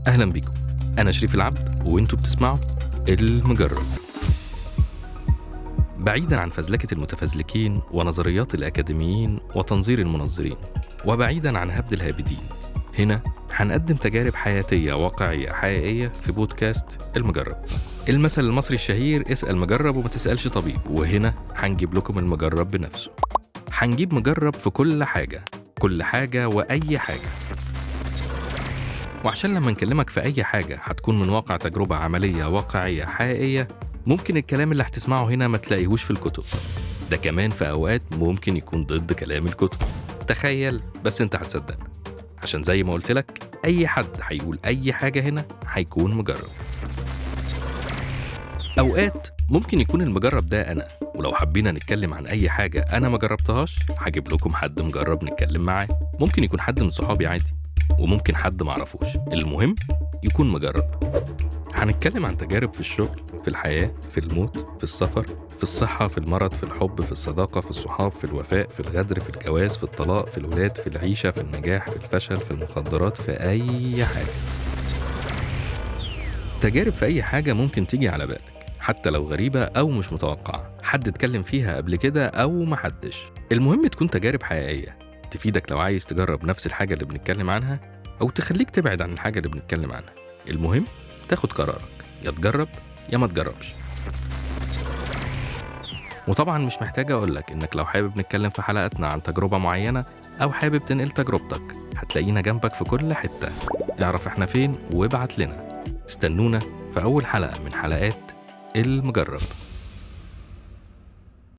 أهلا بيكم. أنا شريف العبد وإنتوا بتسمعوا المجرب. بعيداً عن فزلكة المتفزلكين ونظريات الأكاديميين وتنظير المنظرين، وبعيداً عن هبد الهابدين، هنا هنقدم تجارب حياتية واقعية حقيقية في بودكاست المجرب. المثل المصري الشهير اسأل مجرب وما تسألش طبيب، وهنا هنجيب لكم المجرب بنفسه. هنجيب مجرب في كل حاجة، كل حاجة وأي حاجة. وعشان لما نكلمك في أي حاجة هتكون من واقع تجربة عملية واقعية حقيقية، ممكن الكلام اللي هتسمعه هنا ما تلاقيهوش في الكتب، ده كمان في أوقات ممكن يكون ضد كلام الكتب. تخيل بس انت هتصدق، عشان زي ما قلت لك أي حد هيقول أي حاجة هنا هيكون مجرب. أوقات ممكن يكون المجرب ده أنا، ولو حبينا نتكلم عن أي حاجة أنا ما جربتهاش هجيب لكم حد مجرب نتكلم معاه. ممكن يكون حد من صحابي عادي، وممكن حد معرفوش، المهم يكون مجرب. هنتكلم عن تجارب في الشغل، في الحياة، في الموت، في السفر، في الصحة، في المرض، في الحب، في الصداقة، في الصحاب، في الوفاء، في الغدر، في الجواز، في الطلاق، في الولاد، في العيشة، في النجاح، في الفشل، في المخدرات، في أي حاجة. تجارب في أي حاجة ممكن تيجي على بالك، حتى لو غريبة أو مش متوقعة، حد اتكلم فيها قبل كده أو محدش. المهم تكون تجارب حقيقية تفيدك لو عايز تجرب نفس الحاجة اللي بنتكلم عنها، أو تخليك تبعد عن الحاجة اللي بنتكلم عنها. المهم تاخد قرارك، يا تجرب يا ما تجربش. وطبعا مش محتاجة أقولك إنك لو حابب نتكلم في حلقاتنا عن تجربة معينة أو حابب تنقل تجربتك، هتلاقينا جنبك في كل حتة. اعرف احنا فين وابعت لنا. استنونا في أول حلقة من حلقات المجرب.